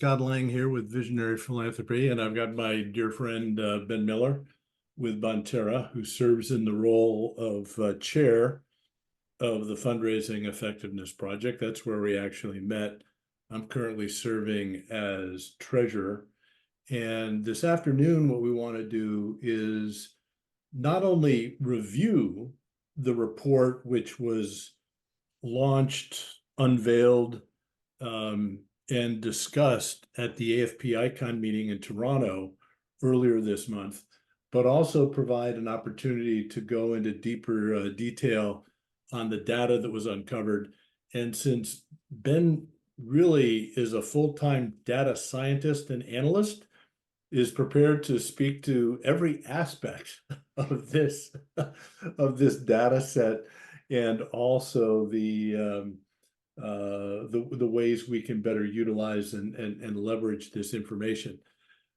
Scott Lang here with Visionary Philanthropy, and I've got my dear friend Ben Miller with Bonterra, who serves in the role of chair of the Fundraising Effectiveness Project. That's where we actually met. I'm currently serving as treasurer. And this afternoon, what we want to do is not only review the report, which was launched, unveiled, and discussed at the AFP ICON meeting in Toronto earlier this month, but also provide an opportunity to go into deeper detail on the data that was uncovered. And since Ben really is a full-time data scientist and analyst, is prepared to speak to every aspect of this data set, and also the ways we can better utilize and leverage this information.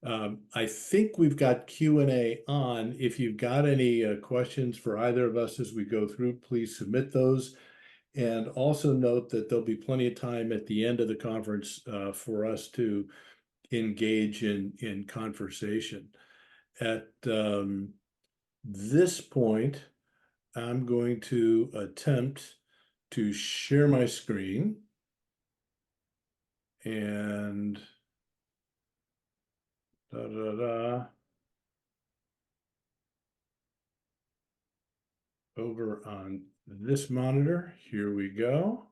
I think we've got Q&A on. If you've got any questions for either of us as we go through, please submit those. And also note that there'll be plenty of time at the end of the conference for us to engage in conversation. At this point, I'm going to attempt to share my screen, and over on this monitor. Here we go.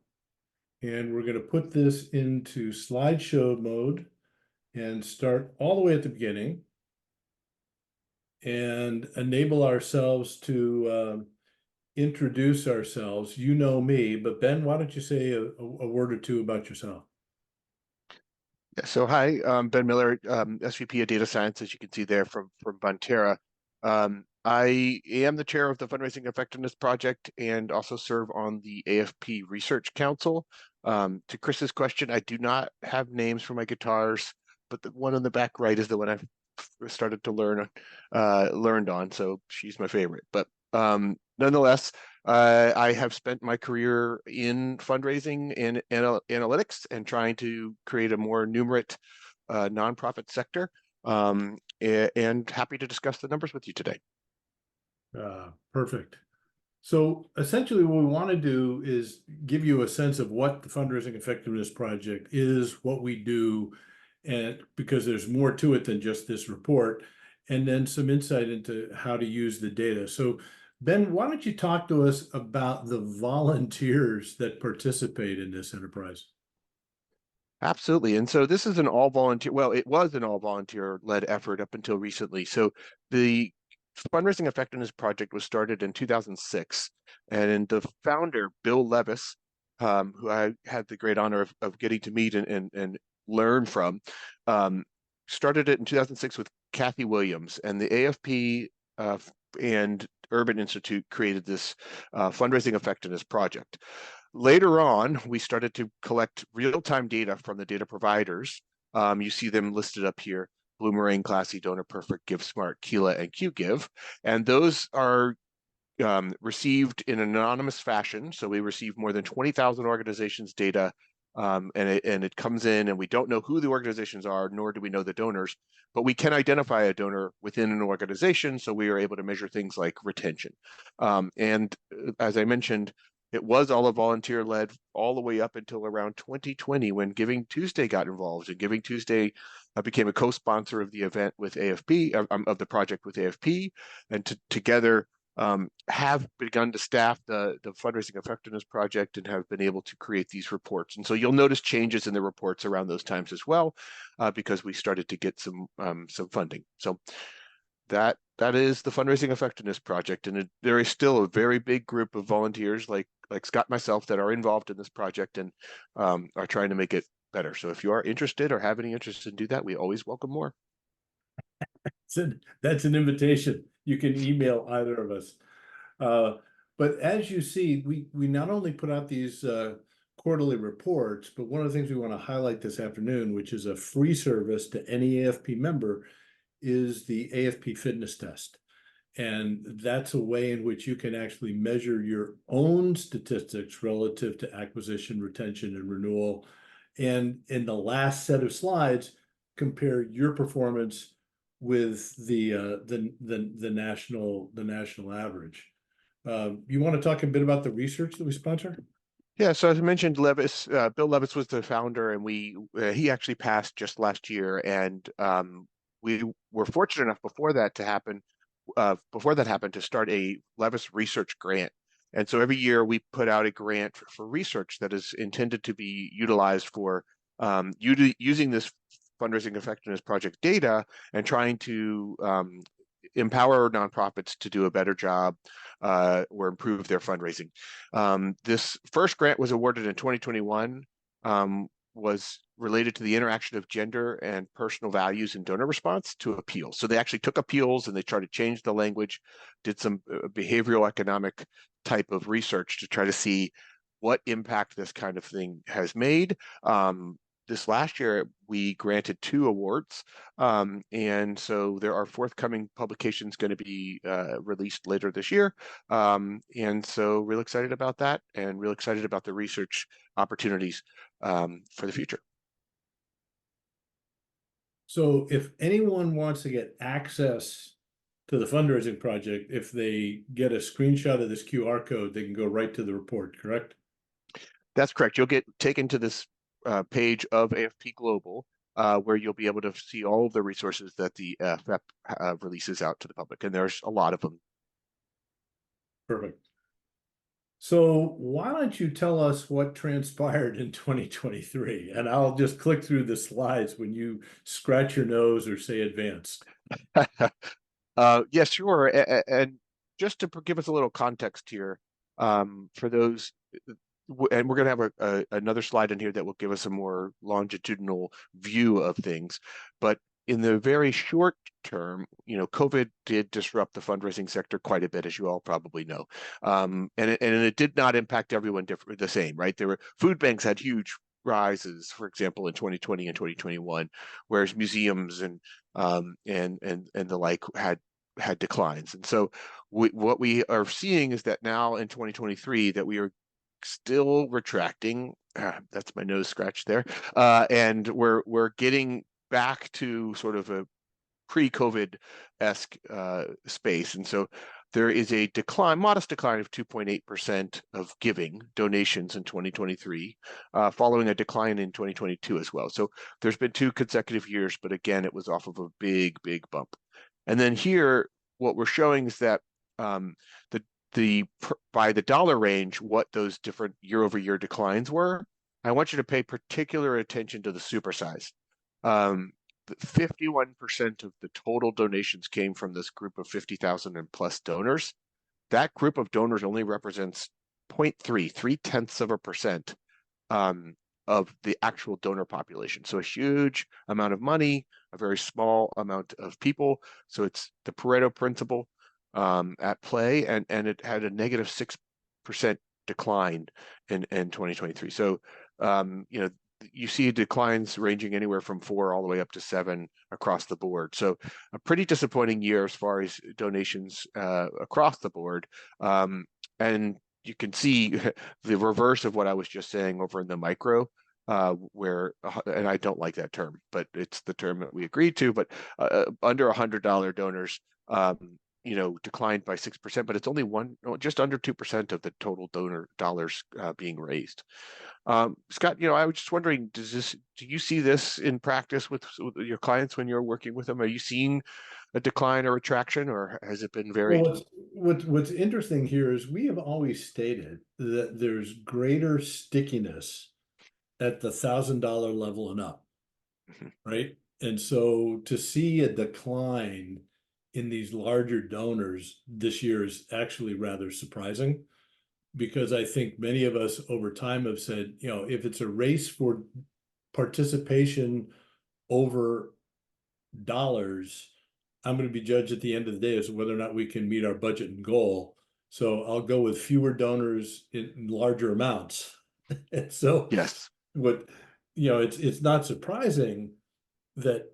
And we're going to put this into slideshow mode and start all the way at the beginning and enable ourselves to introduce ourselves. You know me, but Ben, why don't you say a word or two about yourself? Yeah, so hi, Ben Miller, SVP of Data Science, as you can see there from Bonterra. I am the chair of the Fundraising Effectiveness Project and also serve on the AFP Research Council. To Chris's question, I do not have names for my guitars, but the one on the back right is the one I've started to learned on, so she's my favorite. But nonetheless, I have spent my career in fundraising and analytics and trying to create a more numerate nonprofit sector, and happy to discuss the numbers with you today. Perfect. So essentially what we want to do is give you a sense of what the Fundraising Effectiveness Project is, what we do, and because there's more to it than just this report, and then some insight into how to use the data. So Ben, why don't you talk to us about the volunteers that participate in this enterprise? Absolutely. And so this is an all volunteer, well, it was an all volunteer led effort up until recently. So the Fundraising Effectiveness Project was started in 2006, and the founder, Bill Levis, who I had the great honor of getting to meet and learn from, started it in 2006 with Kathy Williams, and the AFP and Urban Institute created this Fundraising Effectiveness Project. Later on, we started to collect real-time data from the data providers. You see them listed up here: Bloomerang, Classy, Donor Perfect, GiveSmart, Keela, and QGive. And those are received in an anonymous fashion. So we receive more than 20,000 organizations' data, and it comes in, and we don't know who the organizations are, nor do we know the donors, but we can identify a donor within an organization, so we are able to measure things like retention. And as I mentioned, it was all a volunteer-led all the way up until around 2020, when Giving Tuesday got involved, and Giving Tuesday became a co-sponsor of the event with AFP, of the project with AFP, and together have begun to staff the Fundraising Effectiveness Project and have been able to create these reports. And so you'll notice changes in the reports around those times as well, because we started to get some funding. So that is the Fundraising Effectiveness Project, and there is still a very big group of volunteers like Scott and myself that are involved in this project and are trying to make it better. So if you are interested or have any interest in do that, we always welcome more. That's an invitation. You can email either of us. But as you see, we not only put out these quarterly reports, but one of the things we want to highlight this afternoon, which is a free service to any AFP member, is the AFP fitness test. And that's a way in which you can actually measure your own statistics relative to acquisition, retention, and renewal, And in the last set of slides, compare your performance with the national average. You want to talk a bit about the research that we sponsor? Yeah, so as I mentioned, Bill Levis was the founder, and he actually passed just last year, and we were fortunate enough before that happened to start a Levis Research Grant. And so every year we put out a grant for research that is intended to be utilized for using this fundraising effectiveness project data and trying to empower nonprofits to do a better job or improve their fundraising. This first grant was awarded in 2021, was related to the interaction of gender and personal values in donor response to appeals. So they actually took appeals and they tried to change the language, did some behavioral economic type of research to try to see what impact this kind of thing has made. This last year, we granted 2 awards. And so there are forthcoming publications going to be released later this year. And so real excited about that and real excited about the research opportunities for the future. So if anyone wants to get access to the fundraising project, if they get a screenshot of this QR code, they can go right to the report, correct? That's correct. You'll get taken to this page of AFP Global, where you'll be able to see all of the resources that the FEP releases out to the public, and there's a lot of them. Perfect. So why don't you tell us what transpired in 2023? And I'll just click through the slides when you scratch your nose or say advanced. Yes, sure. And just to give us a little context here, for those, and we're going to have another slide in here that will give us a more longitudinal view of things. But in the very short term, COVID did disrupt the fundraising sector quite a bit, as you all probably know. And it did not impact everyone the same, right? Food banks had huge rises, for example, in 2020 and 2021, whereas museums and the like had declines. And so what we are seeing is that now in 2023 that we are still retracting. That's my nose scratch there. And we're getting back to sort of a pre-COVID-esque space. And so there is a modest decline of 2.8% of giving donations in 2023, following a decline in 2022 as well. So there's been 2 consecutive years, but again, it was off of a big bump. And then here, what we're showing is that by the dollar range, what those different year-over-year declines were. I want you to pay particular attention to the supersize. 51% of the total donations came from this group of 50,000 and plus donors. That group of donors only represents 0.3% of the actual donor population. So a huge amount of money, a very small amount of people. So it's the Pareto principle at play, and it had a negative 6% decline in 2023. So you see declines ranging anywhere from 4 all the way up to 7 across the board. So a pretty disappointing year as far as donations across the board. And you can see the reverse of what I was just saying over in the micro, where, and I don't like that term, but it's the term that we agreed to, but under $100 donors, declined by 6%, but it's only just under 2% of the total donor dollars being raised. Scott, I was just wondering, do you see this in practice with your clients when you're working with them? Are you seeing a decline or retraction, or has it been varied? Well, what's interesting here is we have always stated that there's greater stickiness at the $1,000 level and up, right? And so to see a decline in these larger donors this year is actually rather surprising, because I think many of us over time have said, if it's a race for participation over dollars, I'm going to be judged at the end of the day as to whether or not we can meet our budget and goal. So I'll go with fewer donors in larger amounts. And so Yes. it's not surprising that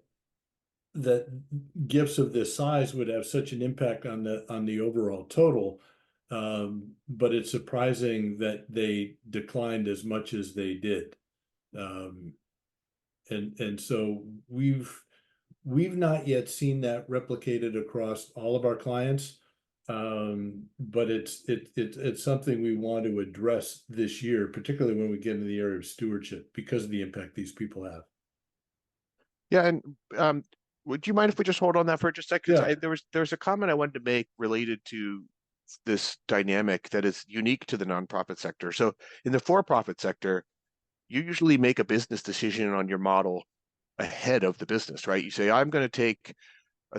gifts of this size would have such an impact on the overall total. But it's surprising that they declined as much as they did. Um, and so we've not yet seen that replicated across all of our clients. But it's something we want to address this year, particularly when we get into the area of stewardship, because of the impact these people have. Yeah, and would you mind if we just hold on that for just a second? Yeah. There's a comment I wanted to make related to this dynamic that is unique to the nonprofit sector. So in the for-profit sector, you usually make a business decision on your model ahead of the business, right? You say, I'm going to take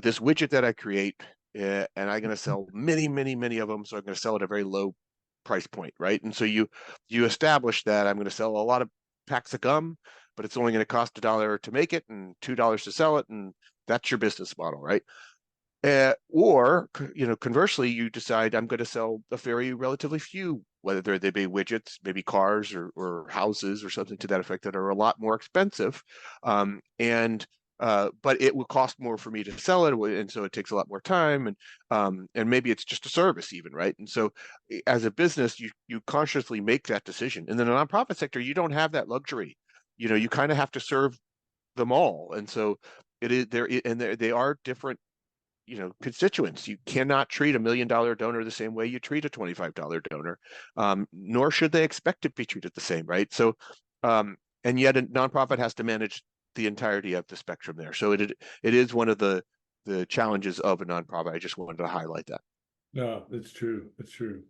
this widget that I create, and I'm going to sell many, many, many of them. So I'm going to sell at a very low price point, right? And so you establish that I'm going to sell a lot of packs of gum, but it's only going to cost $1 to make it and $2 to sell it, and that's your business model, right? Or conversely, you decide I'm going to sell a very relatively few, whether they be widgets, maybe cars or houses or something to that effect, that are a lot more expensive, but it will cost more for me to sell it, and so it takes a lot more time, and maybe it's just a service even, right? And so, as a business, you consciously make that decision. In the nonprofit sector, you don't have that luxury. You kind of have to serve them all, and so it is there, and they are different constituents. You cannot treat $1 million donor the same way you treat a $25 donor, nor should they expect to be treated the same, right? So, and yet a nonprofit has to manage the entirety of the spectrum there. So it is one of the challenges of a nonprofit. I just wanted to highlight that. No, it's true. It's true.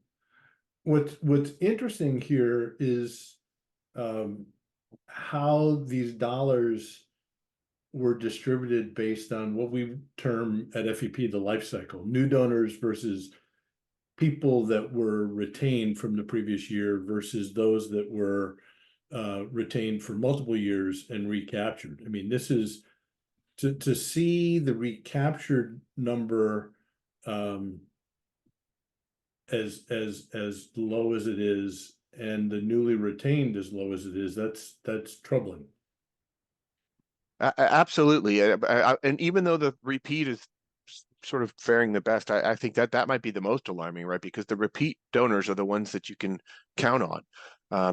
What's interesting here is how these dollars were distributed based on what we term at FEP the life cycle, new donors versus people that were retained from the previous year versus those that were retained for multiple years and recaptured. I mean, this is to see the recaptured number as low as it is and the newly retained as low as it is, that's troubling. Absolutely. And even though the repeat is sort of faring the best, I think that might be the most alarming, right? Because the repeat donors are the ones that you can count on.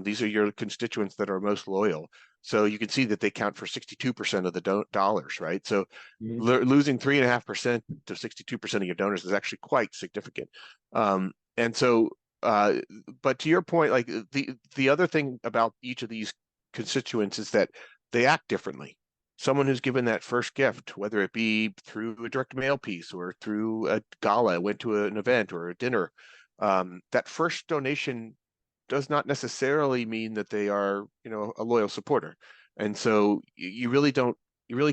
These are your constituents that are most loyal. So you can see that they count for 62% of the dollars, right? So losing 3.5% to 62% of your donors is actually quite significant. And so, but to your point, like the other thing about each of these constituents is that they act differently. Someone who's given that first gift, whether it be through a direct mail piece or through a gala, went to an event or a dinner, that first donation does not necessarily mean that they are, a loyal supporter. And so you really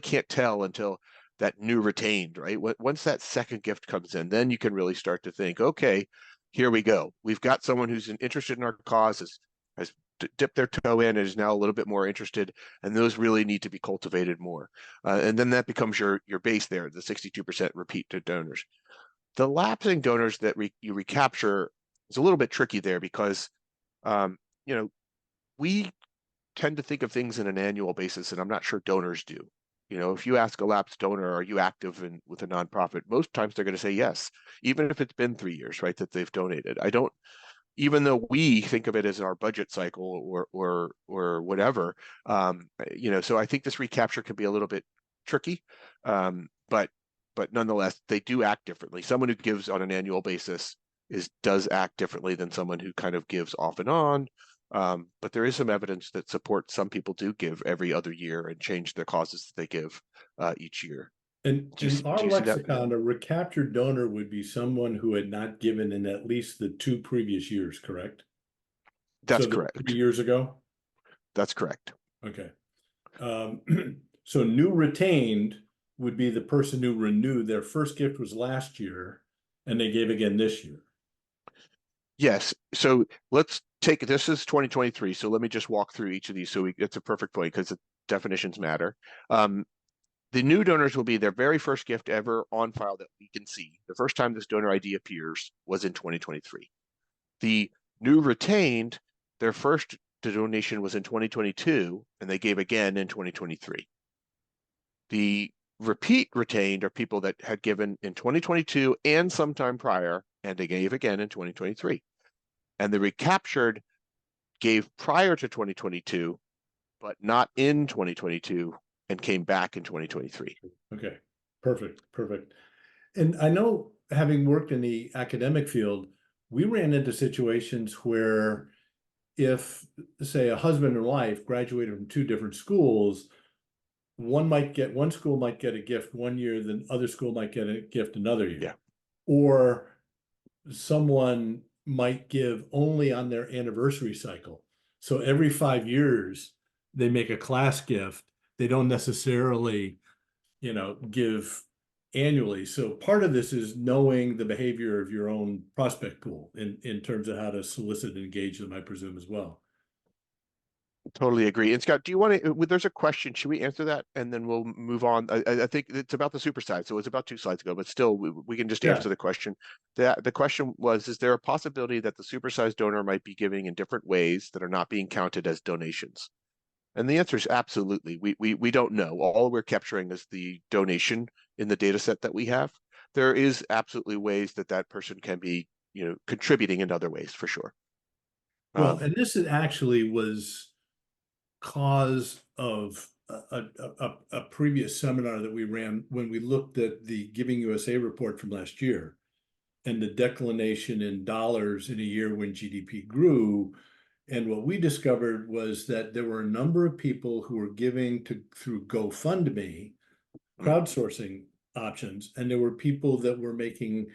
can't tell until that new retained, right? Once that second gift comes in, then you can really start to think, okay, here we go. We've got someone who's interested in our cause, has dipped their toe in and is now a little bit more interested, and those really need to be cultivated more. And then that becomes your base there, the 62% repeat donors. The lapsing donors that you recapture is a little bit tricky there because, we tend to think of things in an annual basis, and I'm not sure donors do. If you ask a lapsed donor, are you active with a nonprofit? Most times they're going to say yes, even if it's been 3 years, right, that they've donated. Even though we think of it as our budget cycle or whatever, so I think this recapture can be a little bit tricky, but nonetheless, they do act differently. Someone who gives on an annual basis does act differently than someone who kind of gives off and on. But there is some evidence that supports some people do give every other year and change the causes that they give each year. And in our do you see that? lexicon, a recaptured donor would be someone who had not given in at least the 2 previous years, correct? That's So the correct. 3 years ago? That's correct. Okay. So new retained would be the person who renewed. Their first gift was last year and they gave again this year. Yes. So let's take, this is 2023. So let me just walk through each of these. So it's a perfect point because the definitions matter. The new donors will be their very first gift ever on file that we can see. The first time this donor ID appears was in 2023. The new retained, their first donation was in 2022, and they gave again in 2023. The repeat retained are people that had given in 2022 and sometime prior, and they gave again in 2023. And the recaptured gave prior to 2022 but not in 2022 and came back in 2023. Okay, perfect. And I know, having worked in the academic field, we ran into situations where if, say, a husband and wife graduated from two different schools, one school might get a gift one year, then other school might get a gift another year. Yeah. Or someone might give only on their anniversary cycle. So every 5 years, they make a class gift. They don't necessarily, give annually. So part of this is knowing the behavior of your own prospect pool in terms of how to solicit and engage them, I presume, as well. Totally agree. And Scott, do you want to, there's a question, should we answer that? And then we'll move on. I think it's about the super side. So it's about 2 slides ago, but still we can just answer the question. The question was, is there a possibility that the supersized donor might be giving in different ways that are not being counted as donations? And the answer is absolutely. We don't know. All we're capturing is the donation in the data set that we have. There is absolutely ways that that person can be, contributing in other ways for sure. Well, and this actually was cause of a previous seminar that we ran when we looked at the Giving USA report from last year and the declination in dollars in a year when GDP grew. And what we discovered was that there were a number of people who were giving through GoFundMe, crowdsourcing options, and there were people that were making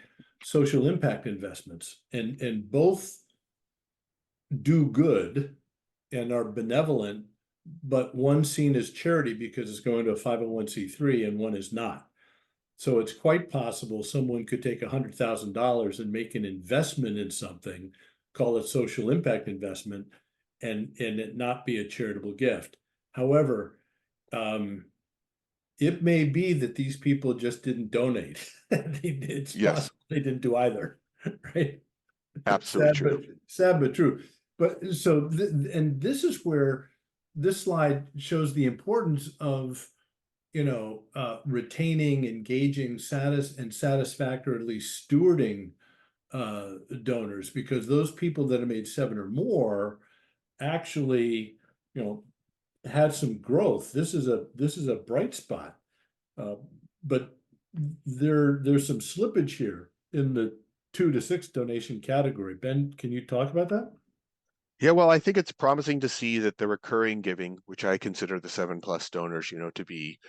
social impact investments, and both do good and are benevolent, but one's seen as charity because it's going to a 501c3 and one is not. So it's quite possible someone could take $100,000 and make an investment in something, call it social impact investment, and it not be a charitable gift. However, it may be that these people just didn't donate. It's possible they didn't do either, right? Absolutely true. Sad but true. But so, and this is where this slide shows the importance of, retaining, engaging, satisfactorily stewarding donors, because those people that have made 7 or more actually, had some growth. This is a bright spot, but there's some slippage here in the 2 to 6 donation category. Ben, can you talk about that? Yeah, well, I think it's promising to see that the recurring giving, which I consider the 7+ donors, to be,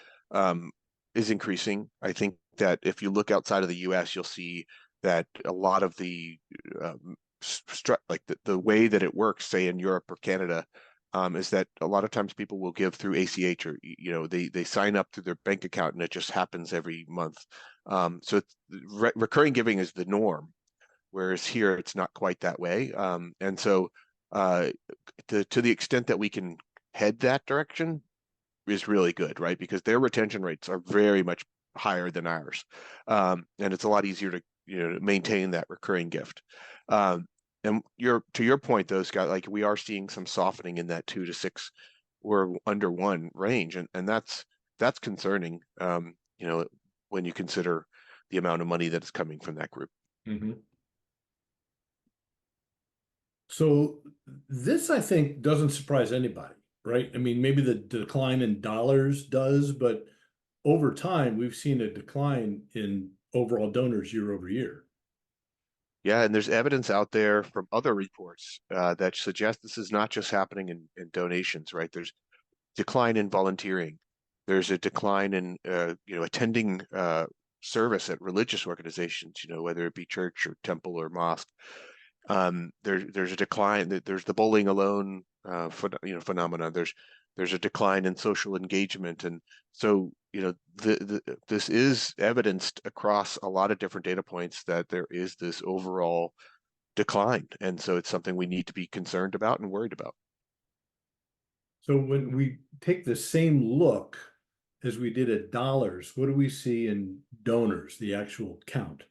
is increasing. I think that if you look outside of the US, you'll see that a lot of the, like the way that it works, say in Europe or Canada, is that a lot of times people will give through ACH, or, they sign up through their bank account and it just happens every month. So recurring giving is the norm, whereas here it's not quite that way. And so to the extent that we can head that direction is really good, right? Because their retention rates are very much higher than ours, and it's a lot easier to maintain that recurring gift. And to your point, though, Scott, like we are seeing some softening in that 2 to 6 or under 1 range, and that's concerning. When you consider the amount of money that is coming from that group. Mm-hmm. So this, I think, doesn't surprise anybody, right? I mean, maybe the decline in dollars does, but over time, we've seen a decline in overall donors year over year. Yeah, and there's evidence out there from other reports that suggest this is not just happening in donations, right? There's decline in volunteering. There's a decline in attending service at religious organizations, whether it be church or temple or mosque. There's a decline. There's the bowling alone phenomena. There's a decline in social engagement, and so this is evidenced across a lot of different data points that there is this overall decline, and so it's something we need to be concerned about and worried about. So when we take the same look as we did at dollars, what do we see in donors, the actual count?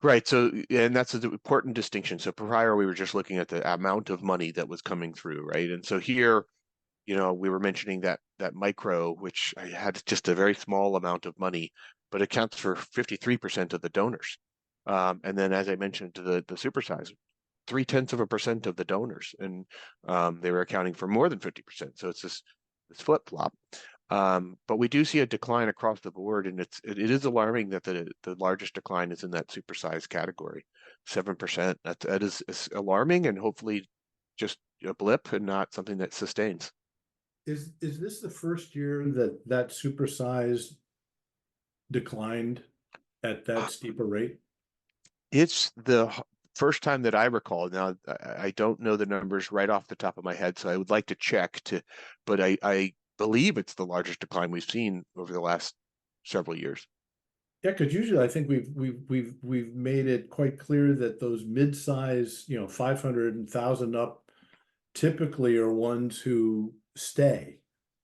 Right. So, and that's an important distinction. So prior, we were just looking at the amount of money that was coming through, right? And so here, we were mentioning that micro, which had just a very small amount of money, but accounts for 53% of the donors. And then, as I mentioned, to the supersize, 0.3% of the donors, and they were accounting for more than 50%. So it's this flip-flop. But we do see a decline across the board, and it is alarming that the largest decline is in that supersized category, 7%. That is alarming, and hopefully just a blip and not something that sustains. Is this the first year that supersized declined at that steeper rate? It's the first time that I recall. Now, I don't know the numbers right off the top of my head, so I would like to check but I believe it's the largest decline we've seen over the last several years. Yeah, because usually I think we've made it quite clear that those mid-size, 500 and 1,000 up typically are ones who stay.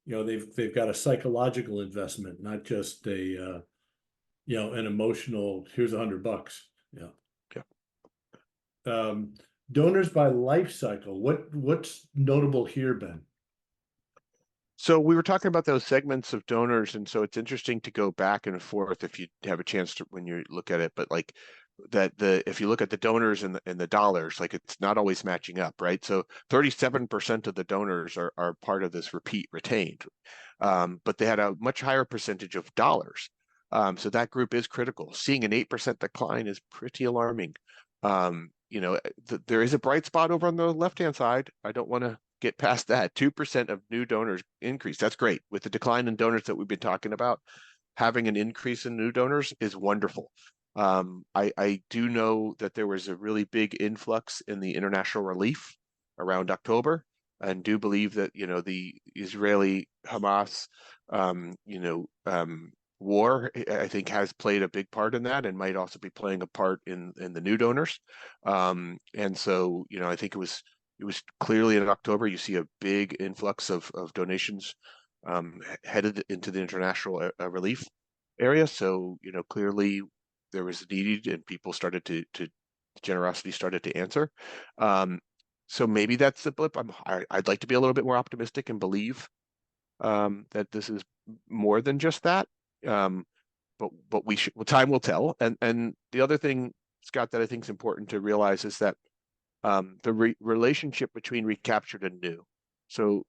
They've got a psychological investment, not just an emotional, here's $100. Yeah. Yeah. Donors by life cycle. What's notable here, Ben? So we were talking about those segments of donors, and so it's interesting to go back and forth if you have a chance to when you look at it. But like if you look at the donors and the dollars, like it's not always matching up, right? So 37% of the donors are part of this repeat retained, but they had a much higher percentage of dollars. So that group is critical. Seeing an 8% decline is pretty alarming. There is a bright spot over on the left-hand side. I don't want to get past that. 2% of new donors increase. That's great. With the decline in donors that we've been talking about, having an increase in new donors is wonderful. I do know that there was a really big influx in the international relief around October, and do believe that the Israeli Hamas war, I think, has played a big part in that, and might also be playing a part in the new donors. And so I think it was clearly in October, you see a big influx of donations headed into the international relief area. So, clearly there was a need, and people started to generosity started to answer. So maybe that's the blip. I'd like to be a little bit more optimistic and believe that this is more than just that. But time will tell. And the other thing, Scott, that I think is important to realize is that the relationship between recaptured and new. So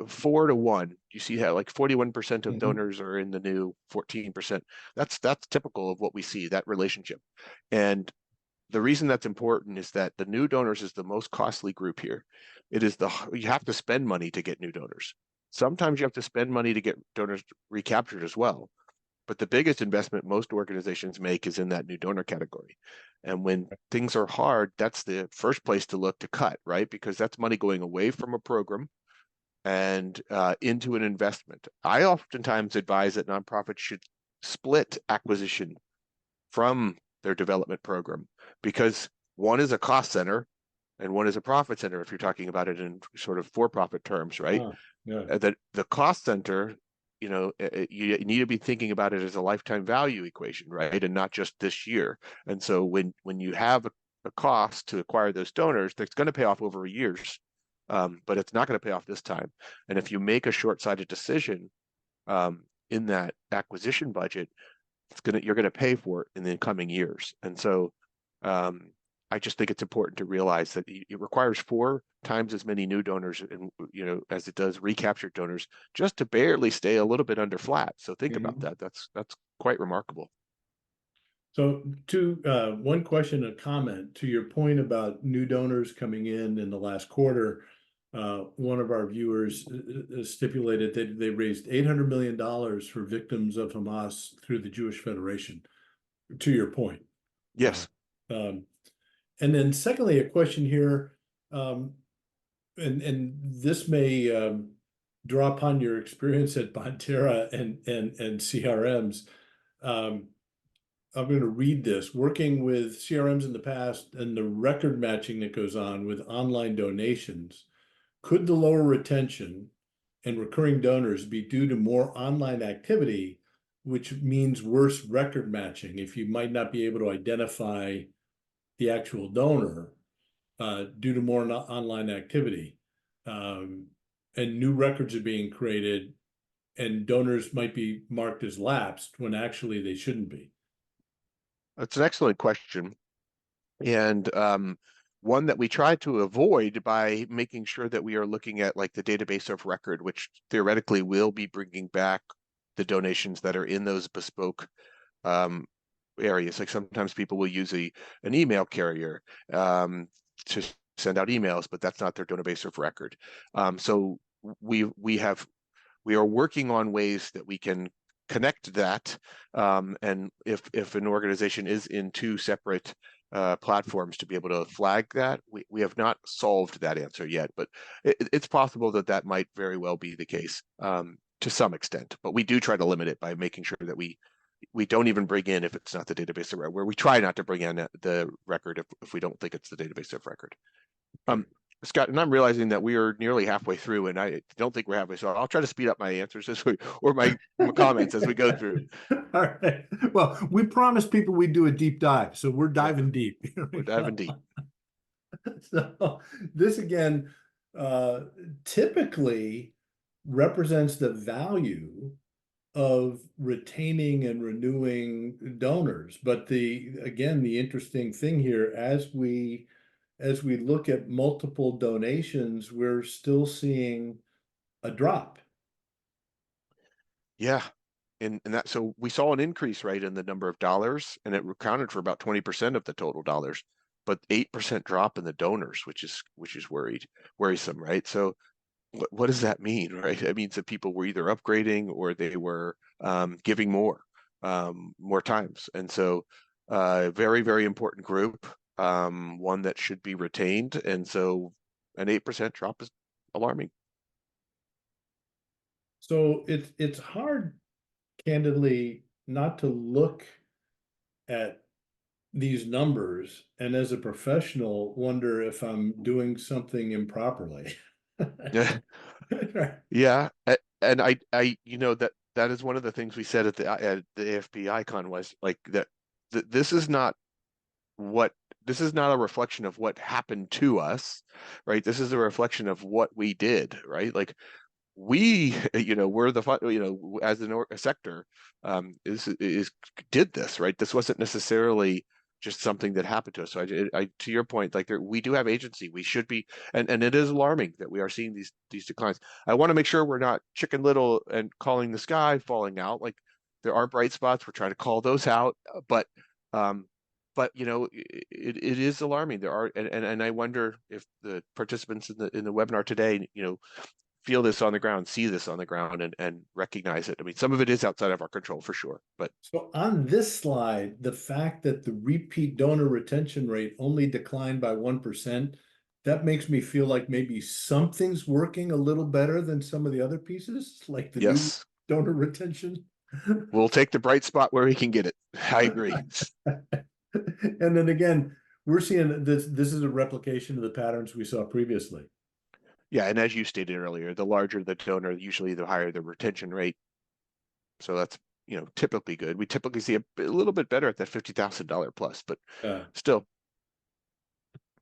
4 to 1, you see how like 41% of donors are in the new, 14%. That's typical of what we see, that relationship. And the reason that's important is that the new donors is the most costly group here. You have to spend money to get new donors. Sometimes you have to spend money to get donors recaptured as well. But the biggest investment most organizations make is in that new donor category. And when things are hard, that's the first place to look to cut, right? Because that's money going away from a program and into an investment. I oftentimes advise that nonprofits should split acquisition from their development program, because one is a cost center and one is a profit center, if you're talking about it in sort of for-profit terms, right? Yeah. The cost center, you need to be thinking about it as a lifetime value equation, right? And not just this year. And so when you have a cost to acquire those donors, that's going to pay off over years, but it's not going to pay off this time. And if you make a short-sighted decision in that acquisition budget, you're going to pay for it in the coming years. And so I just think it's important to realize that it requires 4 times as many new donors, and as it does recaptured donors, just to barely stay a little bit under flat. So think about that. That's quite remarkable. So one question, a comment to your point about new donors coming in the last quarter. One of our viewers stipulated that they raised $800 million for victims of Hamas through the Jewish Federation, to your point. Yes. And then secondly, a question here, and this may draw upon your experience at Bonterra and CRMs. I'm going to read this. Working with CRMs in the past and the record matching that goes on with online donations, could the lower retention and recurring donors be due to more online activity, which means worse record matching if you might not be able to identify the actual donor due to more online activity? And new records are being created, and donors might be marked as lapsed when actually they shouldn't be. That's an excellent question. And one that we try to avoid by making sure that we are looking at like the database of record, which theoretically will be bringing back the donations that are in those bespoke areas. Like sometimes people will use an email carrier to send out emails, but that's not their database of record. So we are working on ways that we can connect that. And if an organization is in two separate platforms, to be able to flag that, we have not solved that answer yet, but it's possible that that might very well be the case to some extent. But we do try to limit it by making sure that we don't even bring in if it's not the database of record, where we try not to bring in the record if we don't think it's the database of record. Scott, and I'm realizing that we are nearly halfway through, and I don't think we're halfway, so I'll try to speed up my answers or my comments as we go through. All right. Well, we promised people we'd do a deep dive, so we're diving deep. We're diving deep. So this again typically represents the value of retaining and renewing donors. But the interesting thing here, as we look at multiple donations, we're still seeing a drop. Yeah. And that, so we saw an increase, right, in the number of dollars, and it accounted for about 20% of the total dollars, but 8% drop in the donors, which is worrisome, right? So what does that mean, right? It means that people were either upgrading or they were giving more times. And so very, very important group, one that should be retained. And so an 8% drop is alarming. So it's hard, candidly, not to look at these numbers and as a professional wonder if I'm doing something improperly. Yeah. Yeah. And I that is one of the things we said at the AFP Icon was like that this is not a reflection of what happened to us, right? This is a reflection of what we did, right? Like we, we're the, as a sector, did this, right? This wasn't necessarily just something that happened to us. So I to your point, like we do have agency. We should be, and it is alarming that we are seeing these declines. I want to make sure we're not Chicken Little and calling the sky falling out. Like there are bright spots. We're trying to call those out, but it is alarming. There are, and I wonder if the participants in the webinar today, feel this on the ground, see this on the ground, and recognize it. I mean, some of it is outside of our control for sure. But so on this slide, the fact that the repeat donor retention rate only declined by 1%, that makes me feel like maybe something's working a little better than some of the other pieces, like the new donor retention. We'll take the bright spot where we can get it. I agree. And then again, we're seeing this is a replication of the patterns we saw previously. Yeah, and as you stated earlier, the larger the donor, usually the higher the retention rate. So that's typically good. We typically see a little bit better at that $50,000 plus, but still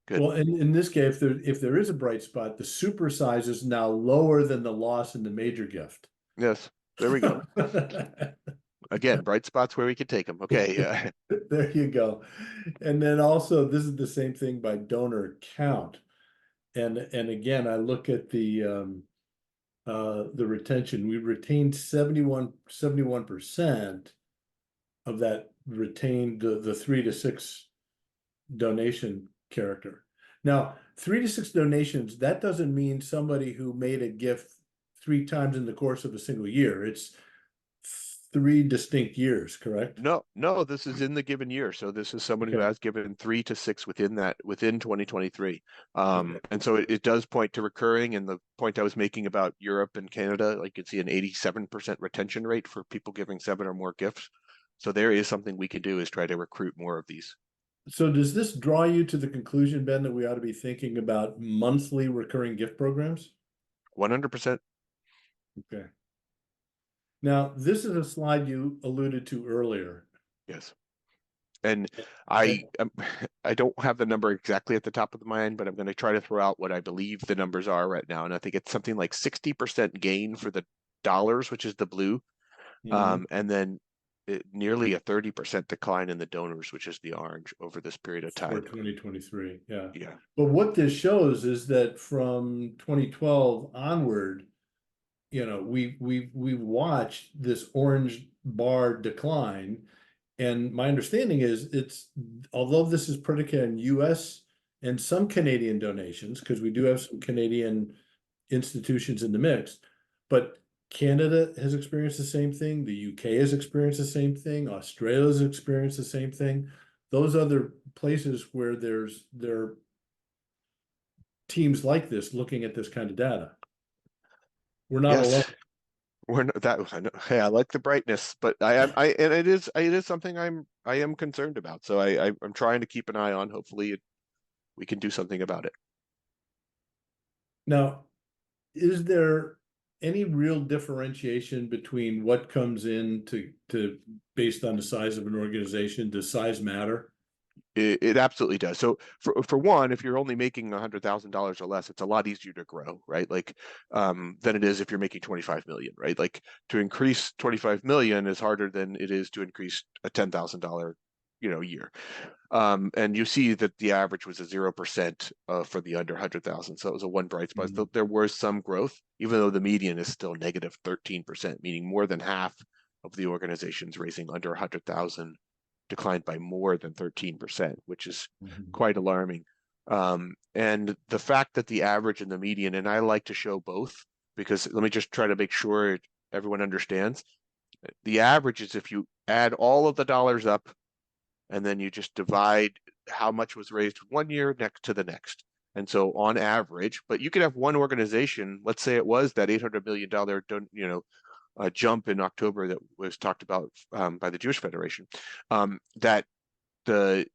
good. Well, in this case, if there is a bright spot, the super size is now lower than the loss in the major gift. Yes, there we go. Again, bright spots where we could take them. Okay. There you go. And then also, this is the same thing by donor count. And again, I look at the retention. We retained 71% of that retained the 3 to 6 donation character. Now, 3 to 6 donations, that doesn't mean somebody who made a gift 3 times in the course of a single year. It's 3 distinct years, correct? No, this is in the given year. So this is someone who has given 3 to 6 within 2023. And so it does point to recurring. And the point I was making about Europe and Canada, like you can see an 87% retention rate for people giving 7 or more gifts. So there is something we can do, is try to recruit more of these. So does this draw you to the conclusion, Ben, that we ought to be thinking about monthly recurring gift programs? 100%. Okay. Now, this is a slide you alluded to earlier. Yes. And I don't have the number exactly at the top of the mind, but I'm going to try to throw out what I believe the numbers are right now. And I think it's something like 60% gain for the dollars, which is the blue. And then nearly a 30% decline in the donors, which is the orange, over this period of For time. 2023, yeah. Yeah. But what this shows is that from 2012 onward, we've watched this orange bar decline. And my understanding is although this is predicated on US and some Canadian donations, because we do have some Canadian institutions in the mix, but Canada has experienced the same thing. The UK has experienced the same thing. Australia has experienced the same thing. Those other places where there are teams like this looking at this kind of data. We're not alone. Yes. We're not, that I know, hey, I like the brightness, but and it is something I am concerned about. So I'm trying to keep an eye on. Hopefully we can do something about it. Now, is there any real differentiation between what comes in to based on the size of an organization? Does size matter? It absolutely does. So for one, if you're only making $100,000 or less, it's a lot easier to grow, right? Like than it is if you're making 25 million, right? Like to increase 25 million is harder than it is to increase a $10,000, year. And you see that the average was a 0% for the under 100,000. So it was a one bright spot. So there was some growth, even though the median is still negative 13%, meaning more than half of the organizations raising under 100,000 declined by more than 13%, which is quite alarming. And the fact that the average and the median, and I like to show both, because let me just try to make sure everyone understands. The average is if you add all of the dollars up and then you just divide how much was raised one year next to the next. And so on average, but you could have one organization, let's say it was that $800 million, jump in October that was talked about by the Jewish Federation, that couldn't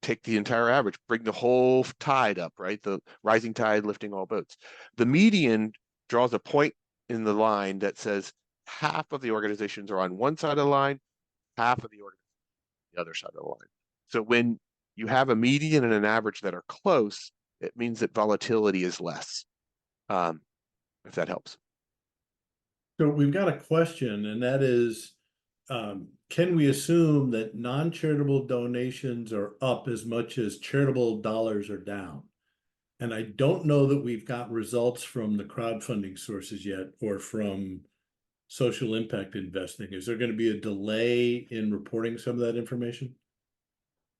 take the entire average, bring the whole tide up, right? The rising tide lifting all boats. The median draws a point in the line that says half of the organizations are on one side of the line, half of the organizations on the other side of the line. So when you have a median and an average that are close, it means that volatility is less, if that helps. So we've got a question, and that is, can we assume that non-charitable donations are up as much as charitable dollars are down? And I don't know that we've got results from the crowdfunding sources yet or from social impact investing. Is there going to be a delay in reporting some of that information?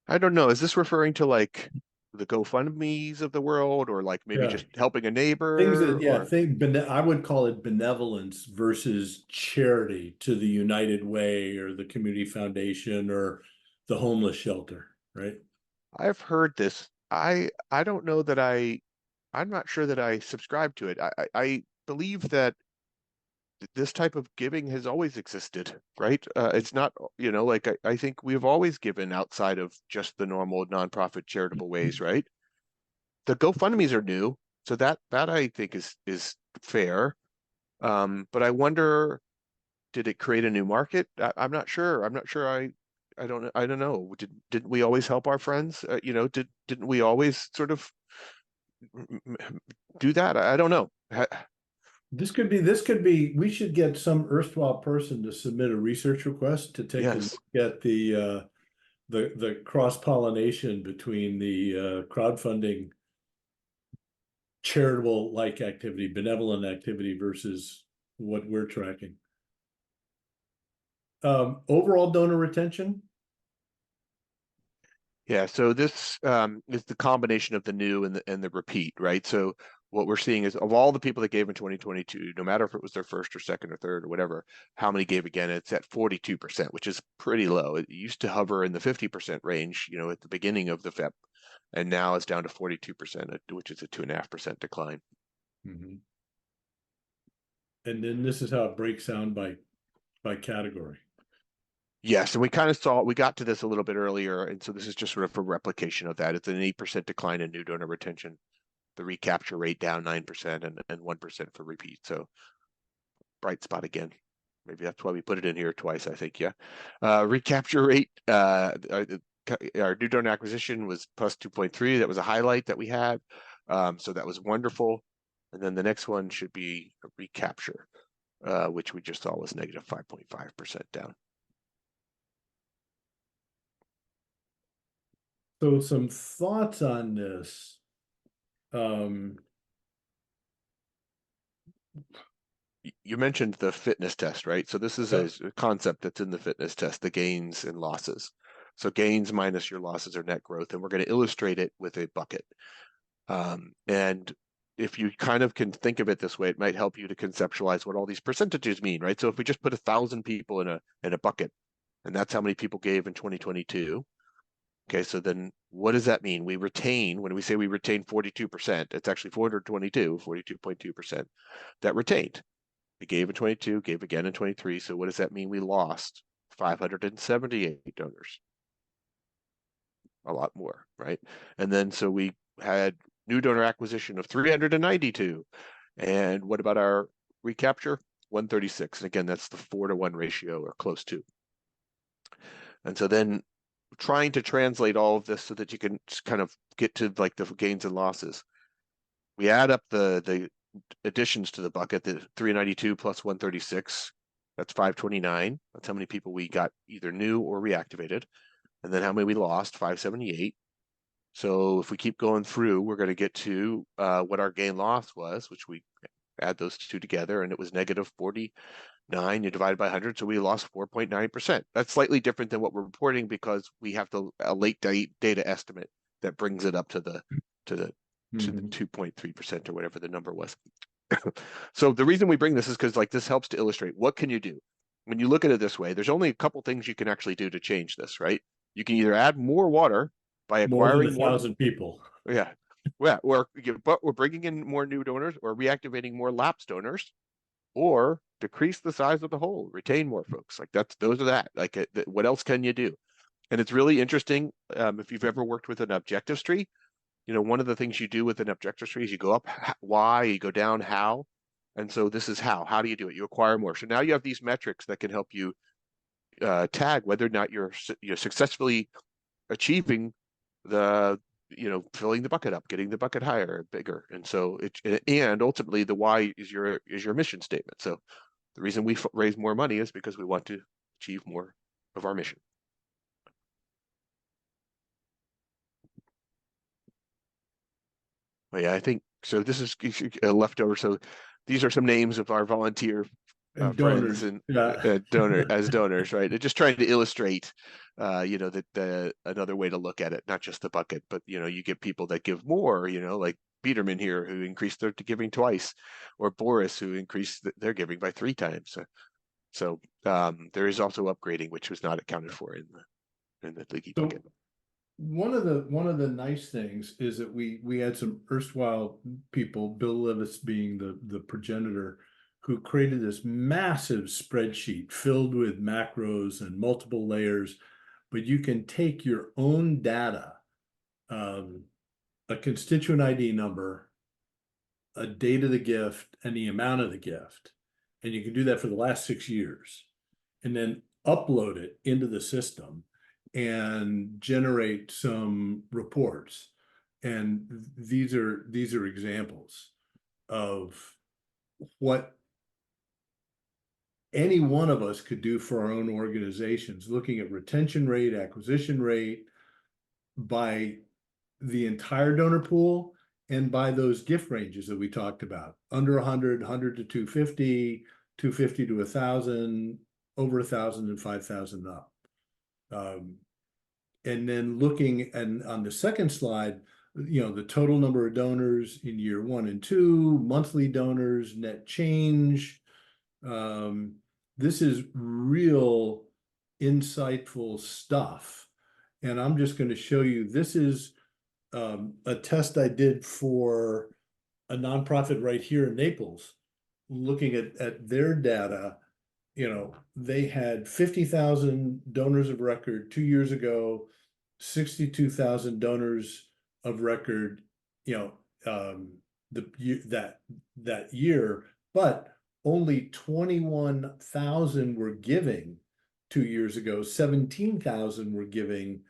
I don't know. Is this referring to like the GoFundMe's of the world, or like maybe Yeah. just helping a Things neighbor, that, yeah, or I would call it benevolence versus charity to the United Way or the Community Foundation or the homeless shelter, right? I've heard this. I don't know that I'm not sure that I subscribe to it. I believe that this type of giving has always existed, right? It's not, like I think we've always given outside of just the normal nonprofit charitable ways, right? The GoFundMe's are new, so that I think is fair. But I wonder, did it create a new market? I'm not sure. I'm not sure. I don't know. Didn't we always help our friends? Didn't we always sort of do that? I don't know. This could be, we should get some erstwhile person to submit a research request to take a Yes. look at the cross-pollination between the crowdfunding charitable like activity, benevolent activity versus what we're tracking. Overall donor retention. Yeah, so this is the combination of the new and the repeat, right? So what we're seeing is of all the people that gave in 2022, no matter if it was their first or second or third or whatever, how many gave again, it's at 42%, which is pretty low. It used to hover in the 50% range, at the beginning of the FEP, and now it's down to 42%, which is a 2.5% decline. And then this is how it breaks down by category. Yes, and we got to this a little bit earlier, and so this is just sort of a replication of that. It's an 8% decline in new donor retention, the recapture rate down 9% and 1% for repeat. So bright spot again. Maybe that's why we put it in here twice, I think. Yeah. Recapture rate, our new donor acquisition was plus 2.3. That was a highlight that we had. So that was wonderful. And then the next one should be a recapture. which we just saw was negative 5.5% down. So some thoughts on this. You mentioned the fitness test, right? So this is Yeah. a concept that's in the fitness test, the gains and losses. So gains minus your losses are net growth, and we're going to illustrate it with a bucket. And if you kind of can think of it this way, it might help you to conceptualize what all these percentages mean, right? So if we just put 1,000 people in a bucket, and that's how many people gave in 2022. Okay, so then what does that mean? We retain, when we say we retain 42%, it's actually 422, 42.2% that retained. We gave in 22, gave again in 23. So what does that mean? We lost 578 donors. A lot more, right? And then so we had new donor acquisition of 392. And what about our recapture? 136. And again, that's the 4-to-1 ratio or close to. And so then trying to translate all of this so that you can kind of get to like the gains and losses. We add up the additions to the bucket, the 392 plus 136, that's 529. That's how many people we got either new or reactivated. And then how many we lost, 578. So if we keep going through, we're going to get to what our gain loss was, which we add those two together, and it was negative 49. You divide by 100, so we lost 4.9%. That's slightly different than what we're reporting because we have a late data estimate that brings it up to the 2.3% or whatever the number was. So the reason we bring this is because like this helps to illustrate what can you do. When you look at it this way, there's only a couple things you can actually do to change this, right? You can either add more water by More than acquiring 1,000 people. yeah, but we're bringing in more new donors or reactivating more lapsed donors, or decrease the size of the hole, retain more folks. Like those are that. Like what else can you do? And it's really interesting if you've ever worked with an objectives tree. You know, one of the things you do with an objectives tree is you go up why, you go down how, and so this is how. How do you do it? You acquire more. So now you have these metrics that can help you tag whether or not you're successfully achieving the filling the bucket up, getting the bucket higher, bigger. And so and ultimately the why is your mission statement. So the reason we raise more money is because we want to achieve more of our mission. But yeah, I think so. This is a leftover. So these are some names of our volunteer And friends donors. and Yeah. donors, right? They're just trying to illustrate, that another way to look at it, not just the bucket, but you get people that give more, like Biederman here who increased their giving twice, or Boris who increased their giving by 3 times. So there is also upgrading, which was not accounted for in the leaky So bucket. one of the nice things is that we had some erstwhile people, Bill Levis being the progenitor, who created this massive spreadsheet filled with macros and multiple layers, but you can take your own data, a constituent ID number, a date of the gift, and the amount of the gift, and you can do that for the last 6 years, and then upload it into the system and generate some reports. And these are examples of what any one of us could do for our own organizations, looking at retention rate, acquisition rate by the entire donor pool and by those gift ranges that we talked about, under 100, 100 to 250, 250 to 1,000, over 1,000 and 5,000 up. And then looking and on the second slide, the total number of donors in year 1 and 2, monthly donors, net change. This is real insightful stuff. And I'm just going to show you, this is a test I did for a nonprofit right here in Naples, looking at their data. They had 50,000 donors of record 2 years ago, 62,000 donors of record, that year, but only 21,000 were giving 2 years ago, 17,000 were giving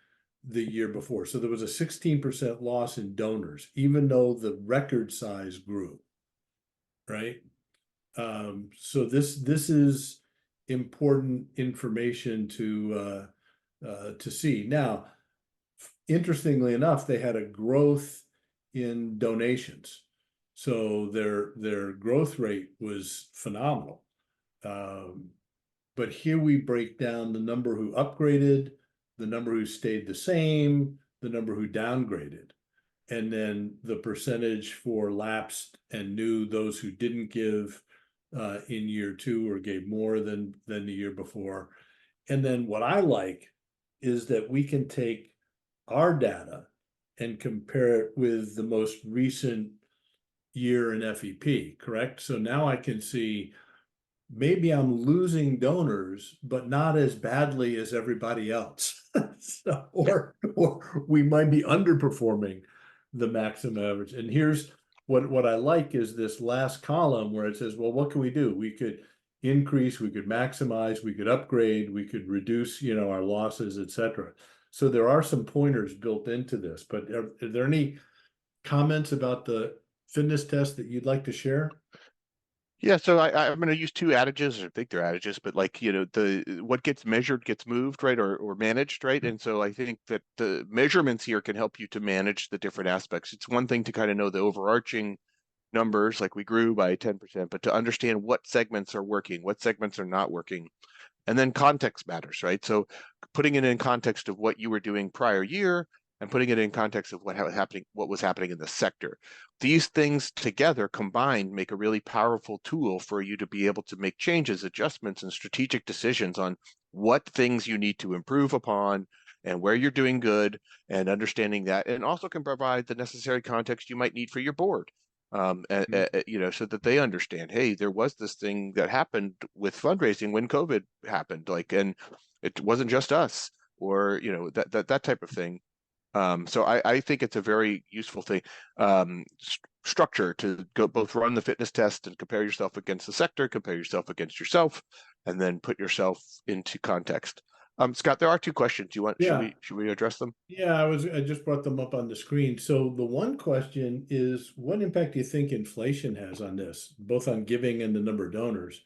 the year before. So there was a 16% loss in donors, even though the record size grew, right? So this is important information to see. Now, interestingly enough, they had a growth in donations. So their growth rate was phenomenal. But here we break down the number who upgraded, the number who stayed the same, the number who downgraded, and then the percentage for lapsed and new, those who didn't give in year two or gave more than the year before. And then what I like is that we can take our data and compare it with the most recent year in FEP, correct? So now I can see maybe I'm losing donors, but not as badly as everybody else. So, or we might be underperforming the maximum average. And here's what I like is this last column where it says, well, what can we do? We could increase, we could maximize, we could upgrade, we could reduce, our losses, et cetera. So there are some pointers built into this, but are there any comments about the fitness test that you'd like to share? Yeah, so I'm going to use two adages. I think they're adages, but like, the what gets measured gets moved, right, or managed, right? And so I think that the measurements here can help you to manage the different aspects. It's one thing to kind of know the overarching numbers, like we grew by 10%, but to understand what segments are working, what segments are not working. And then context matters, right? So putting it in context of what you were doing prior year and putting it in context of what was happening in the sector. These things together combined make a really powerful tool for you to be able to make changes, adjustments, and strategic decisions on what things you need to improve upon and where you're doing good, and understanding that, and also can provide the necessary context you might need for your board. So that they understand, hey, there was this thing that happened with fundraising when COVID happened, like, and it wasn't just us, or that type of thing. So I think it's a very useful thing, structure to go both run the fitness test and compare yourself against the sector, compare yourself against yourself, and then put yourself into context. Scott, there are two questions. Yeah. Should we address them? Yeah, I just brought them up on the screen. So the one question is, what impact do you think inflation has on this, both on giving and the number of donors?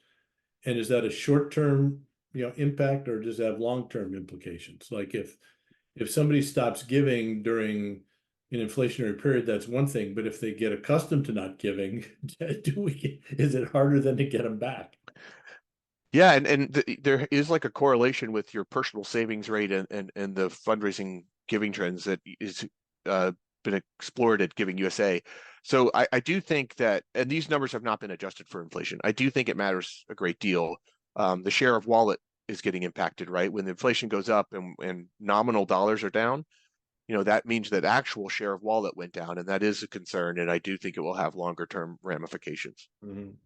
And is that a short-term, impact, or does it have long-term implications? Like if somebody stops giving during an inflationary period, that's one thing, but if they get accustomed to not giving, is it harder than to get them back? Yeah, and there is like a correlation with your personal savings rate and the fundraising giving trends that is been explored at Giving USA. So I do think that, and these numbers have not been adjusted for inflation. I do think it matters a great deal. The share of wallet is getting impacted, right? When the inflation goes up and nominal dollars are down, that means that actual share of wallet went down, and that is a concern. And I do think it will have longer term ramifications. Mhm.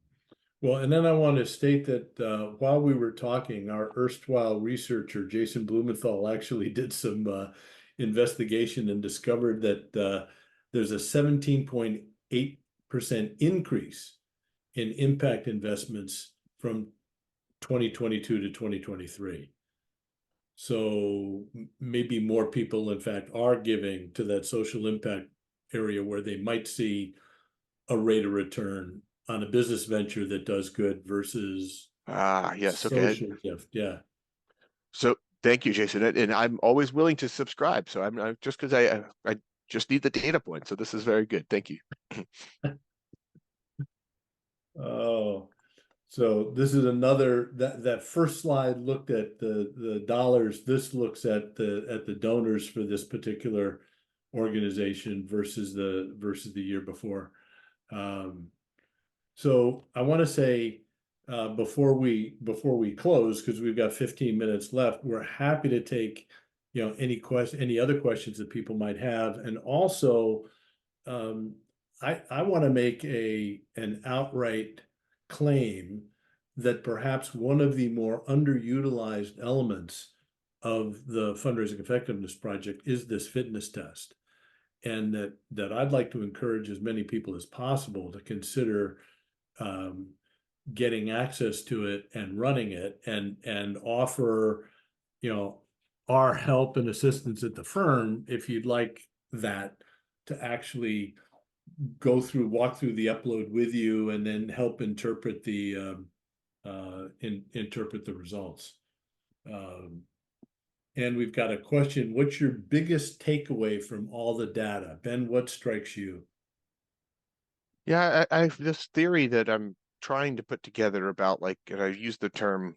Well, and then I want to state that while we were talking, our erstwhile researcher, Jason Blumenthal, actually did some investigation and discovered that there's a 17.8% increase in impact investments from 2022 to 2023. So maybe more people, in fact, are giving to that social impact area where they might see a rate of return on a business venture that does good versus Ah, yes, okay. social gift. Yeah. So thank you, Jason. And I'm always willing to subscribe. So I'm just because I just need the data point. So this is very good. Thank you. Oh, so this is another that first slide looked at the dollars. This looks at the donors for this particular organization versus the year before. So I want to say before we close, because we've got 15 minutes left, we're happy to take any other questions that people might have, and also I want to make an outright claim that perhaps one of the more underutilized elements of the fundraising effectiveness project is this fitness test, and that I'd like to encourage as many people as possible to consider getting access to it and running it, and offer our help and assistance at the firm if you'd like that, to actually walk through the upload with you, and then help interpret interpret the results. And we've got a question: what's your biggest takeaway from all the data? Ben, what strikes you? Yeah, I have this theory that I'm trying to put together about, like, and I use the term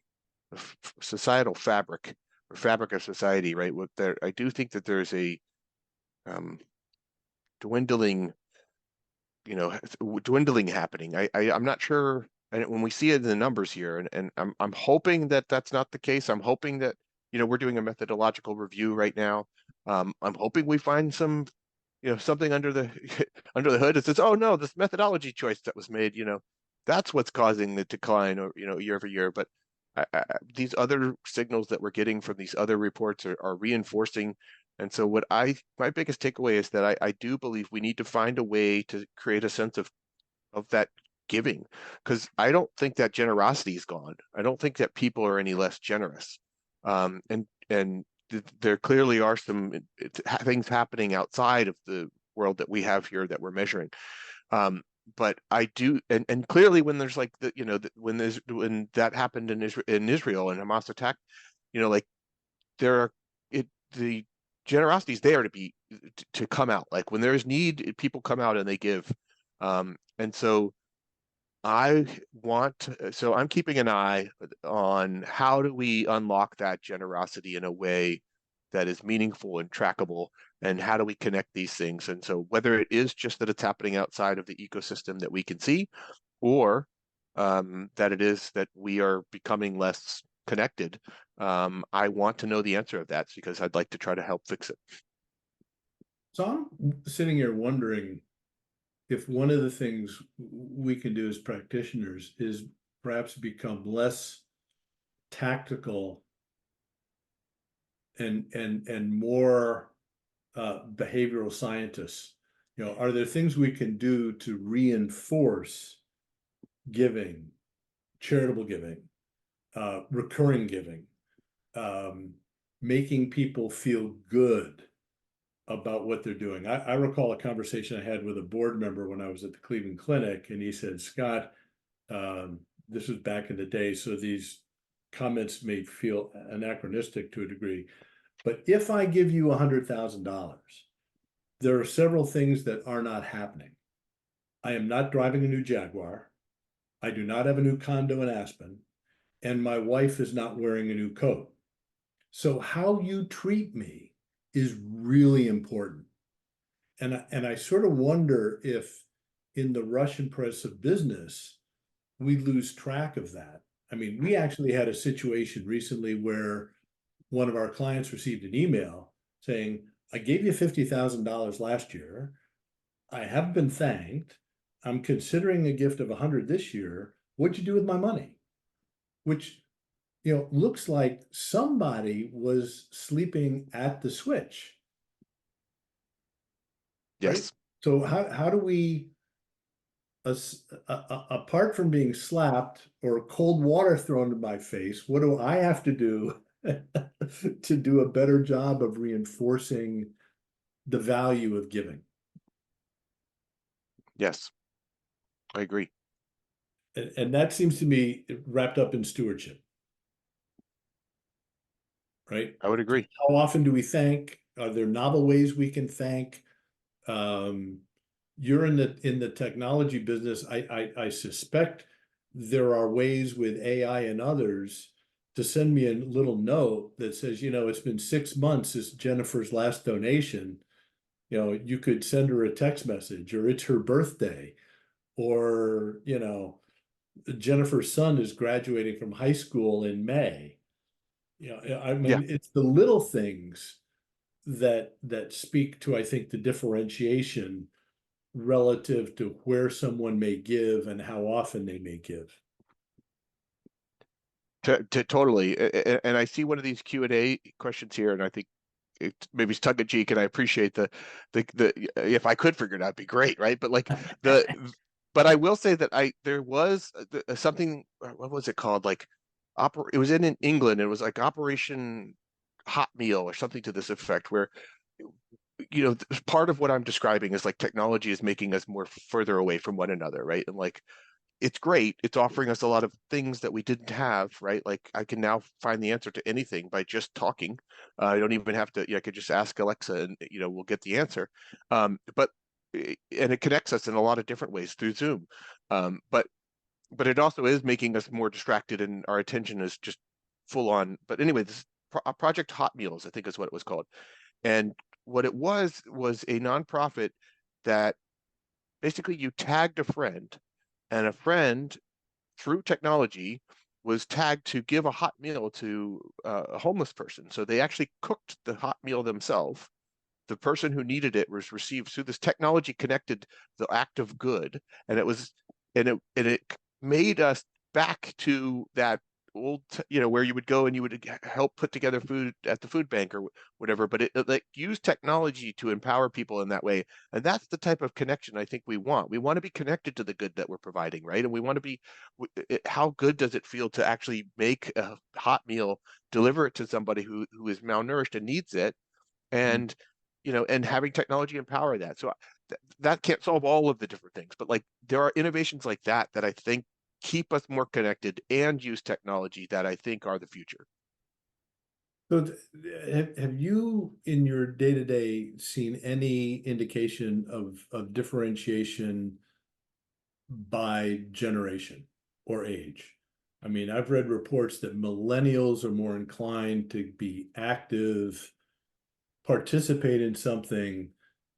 societal fabric or fabric of society, right? What there, I do think that there's a um, dwindling, dwindling happening. I'm not sure, and when we see it in the numbers here, and I'm hoping that that's not the case. I'm hoping that, we're doing a methodological review right now. I'm hoping we find some, something under the under the hood. It says, oh no, this methodology choice that was made, that's what's causing the decline, or year over year. But these other signals that we're getting from these other reports are reinforcing. And so my biggest takeaway is that I do believe we need to find a way to create a sense of that giving, because I don't think that generosity is gone. I don't think that people are any less generous. And there clearly are some things happening outside of the world that we have here that we're measuring. But I do, and clearly when there's like when that happened in Israel and Hamas attack, like there are the generosity is there to come out. Like when there is need, people come out and they give. And so so I'm keeping an eye on how do we unlock that generosity in a way that is meaningful and trackable, and how do we connect these things? And so whether it is just that it's happening outside of the ecosystem that we can see, or that it is that we are becoming less connected, I want to know the answer of that, because I'd like to try to help fix it. So I'm sitting here wondering if one of the things we can do as practitioners is perhaps become less tactical and more behavioral scientists. Are there things we can do to reinforce giving, charitable giving, recurring giving, making people feel good about what they're doing? I recall a conversation I had with a board member when I was at the Cleveland Clinic, and he said, Scott, this was back in the day, so these comments may feel anachronistic to a degree, but if I give you $100,000, there are several things that are not happening. I am not driving a new Jaguar. I do not have a new condo in Aspen, and my wife is not wearing a new coat. So how you treat me is really important. And I sort of wonder if in the rush and press of business, we lose track of that. I mean, we actually had a situation recently where one of our clients received an email saying, I gave you $50,000 last year. I haven't been thanked. I'm considering a gift of 100 this year. What'd you do with my money? Which, looks like somebody was sleeping at the switch, right? Yes. So how do we, apart from being slapped or cold water thrown in my face, what do I have to do to do a better job of reinforcing the value of giving? Yes, I agree. And that seems to me wrapped up in stewardship, right? I would agree. How often do we thank? Are there novel ways we can thank? You're in the technology business. I suspect there are ways with AI and others to send me a little note that says, it's been 6 months since Jennifer's last donation. You could send her a text message, or it's her birthday, or Jennifer's son is graduating from high school in May. I Yeah. mean, it's the little things that speak to, I think, the differentiation relative to where someone may give and how often they may give. To totally. And I see one of these Q&A questions here, and I think maybe it's tongue in cheek, and I appreciate the if I could figure it out, it'd be great, right? But like but I will say that there was something, what was it called? Like it was in England. It was like Operation Hot Meal or something to this effect, where part of what I'm describing is like technology is making us more further away from one another, right? And like it's great. It's offering us a lot of things that we didn't have, right? Like I can now find the answer to anything by just talking. I don't even have to, I could just ask Alexa and, we'll get the answer. But and it connects us in a lot of different ways through Zoom. But it also is making us more distracted and our attention is just full on. But anyway, this Project Hot Meals, I think is what it was called. And what it was a nonprofit that basically you tagged a friend, and a friend through technology was tagged to give a hot meal to a homeless person. So they actually cooked the hot meal themselves. The person who needed it was received. So this technology connected the act of good, and it made us back to that old, where you would go and you would help put together food at the food bank or whatever. But it like used technology to empower people in that way, and that's the type of connection I think we want. We want to be connected to the good that we're providing, right? And we want to be, how good does it feel to actually make a hot meal, deliver it to somebody who is malnourished and needs it, and and having technology empower that. So that can't solve all of the different things, but like there are innovations like that I think keep us more connected and use technology that I think are the future. So have you in your day-to-day seen any indication of differentiation by generation or age? I mean, I've read reports that millennials are more inclined to be active, participate in something,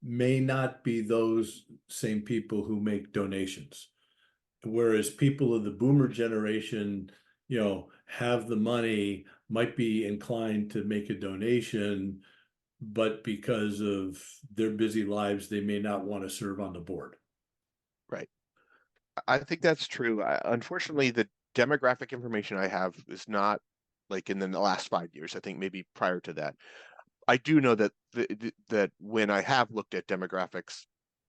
may not be those same people who make donations. Whereas people of the boomer generation, have the money, might be inclined to make a donation, but because of their busy lives, they may not want to serve on the board. Right. I think that's true. Unfortunately, the demographic information I have is not like in the last 5 years. I think maybe prior to that. I do know that that when I have looked at demographics,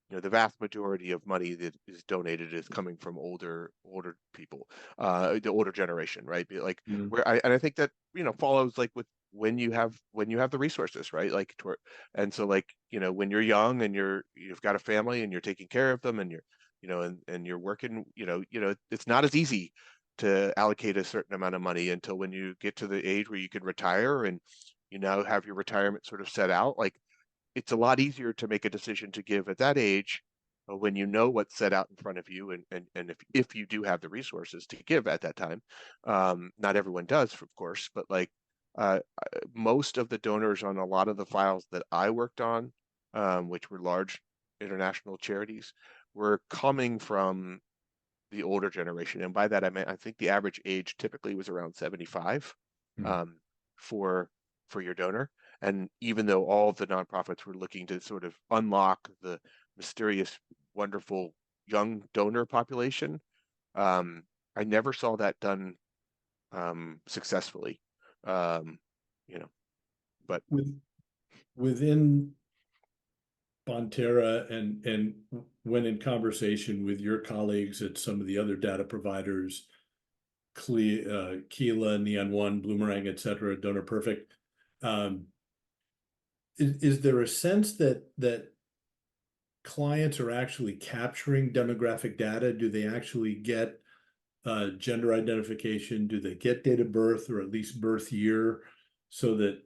the vast majority of money that is donated is coming from older people, the older generation, right? Like and I think that follows like with when you have the resources, right? Like and so like when you're young and you've got a family and you're taking care of them and you're and you're working, it's not as easy to allocate a certain amount of money until when you get to the age where you can retire and you now have your retirement sort of set out. Like it's a lot easier to make a decision to give at that age when you know what's set out in front of you and if you do have the resources to give at that time. Not everyone does, of course, but like most of the donors on a lot of the files that I worked on, which were large international charities, were coming from the older generation. And by that I meant I think the average age typically was around 75 for your donor. And even though all of the nonprofits were looking to sort of unlock the mysterious, wonderful young donor population, I never saw that done successfully. But within Bonterra and when in conversation with your colleagues at some of the other data providers, Keela, Neon One, Bloomerang, et cetera, Donor Perfect, is there a sense that clients are actually capturing demographic data? Do they actually get gender identification? Do they get date of birth or at least birth year so that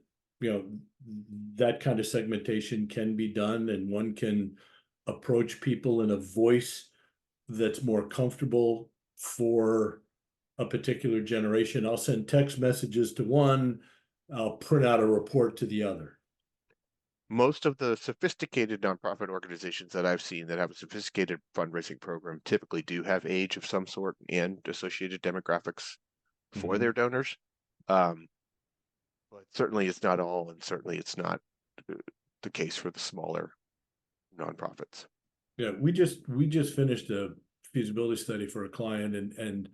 that kind of segmentation can be done and one can approach people in a voice that's more comfortable for a particular generation? I'll send text messages to one, I'll print out a report to the other. Most of the sophisticated nonprofit organizations that I've seen that have a sophisticated fundraising program typically do have age of some sort and associated demographics for their donors. But certainly it's not all, and certainly it's not the case for the smaller nonprofits. Yeah, we just finished a feasibility study for a client, and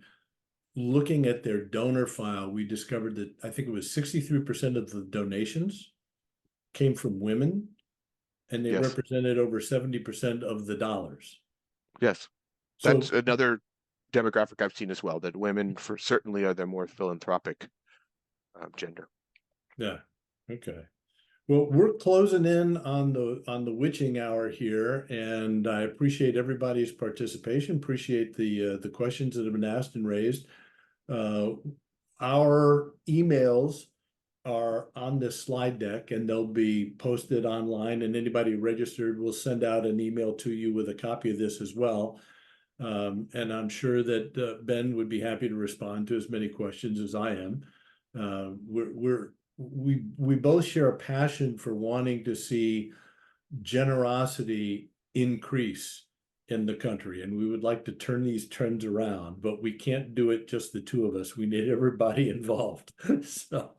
looking at their donor file, we discovered that I think it was 63% of the donations came from women, and they represented over 70% of the dollars. Yes, that's So another demographic I've seen as well, that women certainly are the more philanthropic gender. yeah, okay. Well, we're closing in on the witching hour here, and I appreciate everybody's participation. Appreciate the questions that have been asked and raised. Our emails are on this slide deck, and they'll be posted online, and anybody registered will send out an email to you with a copy of this as well. And I'm sure that Ben would be happy to respond to as many questions as I am. We both share a passion for wanting to see generosity increase in the country, and we would like to turn these trends around, but we can't do it just the two of us. We need everybody involved. So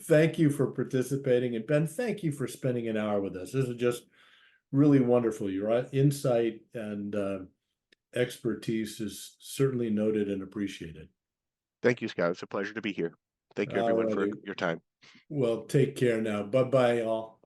thank you for participating. And Ben, thank you for spending an hour with us. This is just really wonderful. Your insight and expertise is certainly noted and appreciated. Thank you, Scott. It's a pleasure to be here. Thank you, All everyone, for righty. your time. Well, take care now. Bye-bye, all.